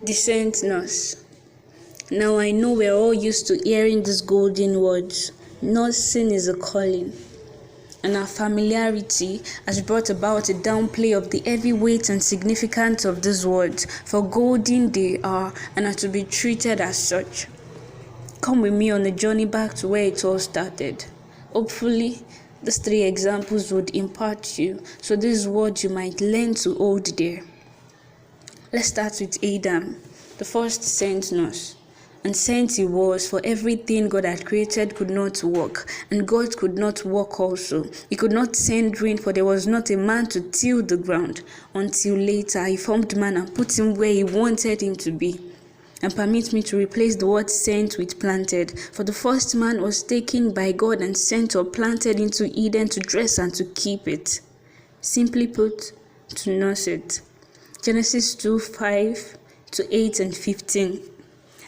Decent nurse. Now I know we're all used to hearing these golden words. Nursing is a calling. And our familiarity has brought about a downplay of the heavy weight and significance of these words, for golden they are and are to be treated as such. Come with me on a journey back to where it all started. Hopefully, these 3 examples would impart you, so these words you might learn to hold there. Let's start with Adam, the first sent nurse. And sent he was, for everything God had created could not work, and God could not work also. He could not send rain, for there was not a man to till the ground, until later he formed man and put him where he wanted him to be. And permit me to replace the word sent with planted, for the first man was taken by God and sent or planted into Eden to dress and to keep it. Simply put, to nurse it. Genesis 2:5 to 8 and 15.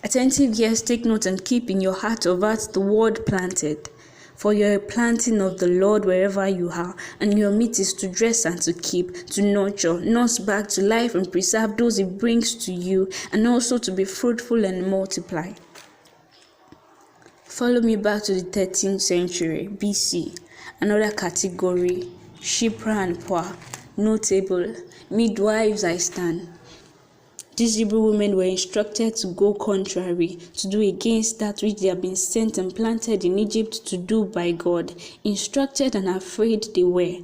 Attentive ears, take note and keep in your heart of hearts the word planted. For you are a planting of the Lord wherever you are, and your meat is to dress and to keep, to nurture, nurse back to life and preserve those it brings to you, and also to be fruitful and multiply. Follow me back to the 13th century BC. Another category, Shipra and Poa, notable, midwives I stand. These Hebrew women were instructed to go contrary, to do against that which they had been sent and planted in Egypt to do by God. Instructed and afraid they were.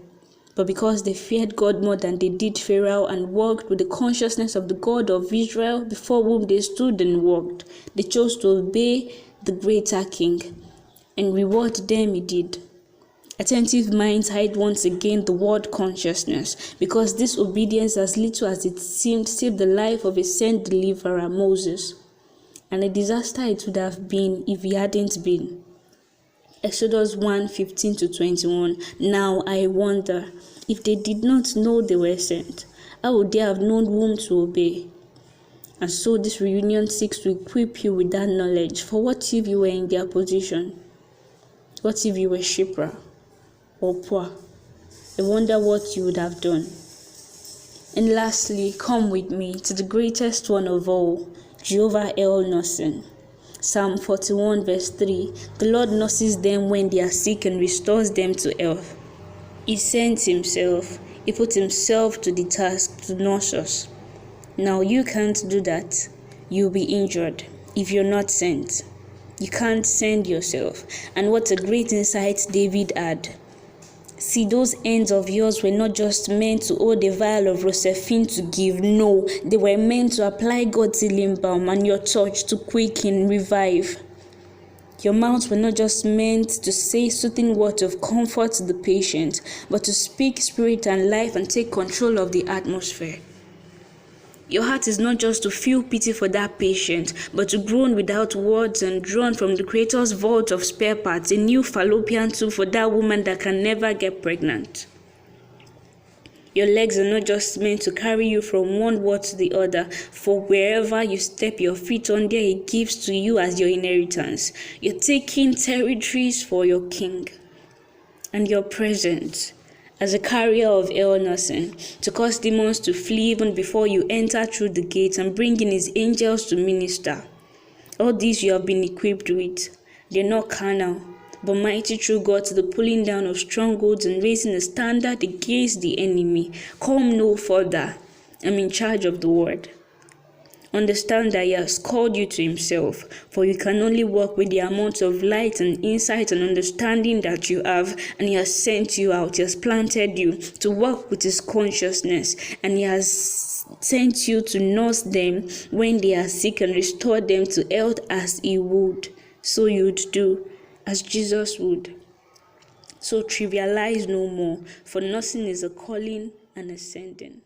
But because they feared God more than they did Pharaoh and walked with the consciousness of the God of Israel before whom they stood and walked, they chose to obey the greater king, and reward them he did. Attentive minds hide once again the word consciousness, because this obedience, as little as it seemed, saved the life of a sent deliverer, Moses. And a disaster it would have been if he hadn't been. Exodus 1:15 to 21. Now I wonder, if they did not know they were sent, how would they have known whom to obey? And so this reunion seeks to equip you with that knowledge. For what if you were in their position? What if you were Shipra or Poa? I wonder what you would have done. And lastly, come with me to the greatest one of all, Jehovah El Nursing. Psalm 41 verse 3. The Lord nurses them when they are sick and restores them to health. He sent himself. He put himself to the task to nurse us. Now you can't do that. You'll be injured if you're not sent. You can't send yourself. And what a great insight David had. See, those hands of yours were not just meant to hold a vial of Rosephine to give. No, they were meant to apply God's healing balm and your touch to quicken, revive. Your mouths were not just meant to say soothing words of comfort to the patient, but to speak spirit and life and take control of the atmosphere. Your heart is not just to feel pity for that patient, but to groan without words and drawn from the Creator's vault of spare parts, a new fallopian tube for that woman that can never get pregnant. Your legs are not just meant to carry you from one ward to the other, for wherever you step your feet on there, He gives to you as your inheritance. You're taking territories for your King. And your presence as a carrier of El Nursing, to cause demons to flee even before you enter through the gate, and bring in His angels to minister. All these you have been equipped with. They're not carnal, but mighty through God to the pulling down of strongholds and raising a standard against the enemy. Come no further. I'm in charge of the word. Understand that He has called you to Himself, for you can only walk with the amount of light and insight and understanding that you have, and He has sent you out. He has planted you to walk with His consciousness, and He has sent you to nurse them when they are sick and restore them to health as He would. So you'd do as Jesus would. So trivialize no more, for nursing is a calling and a sending.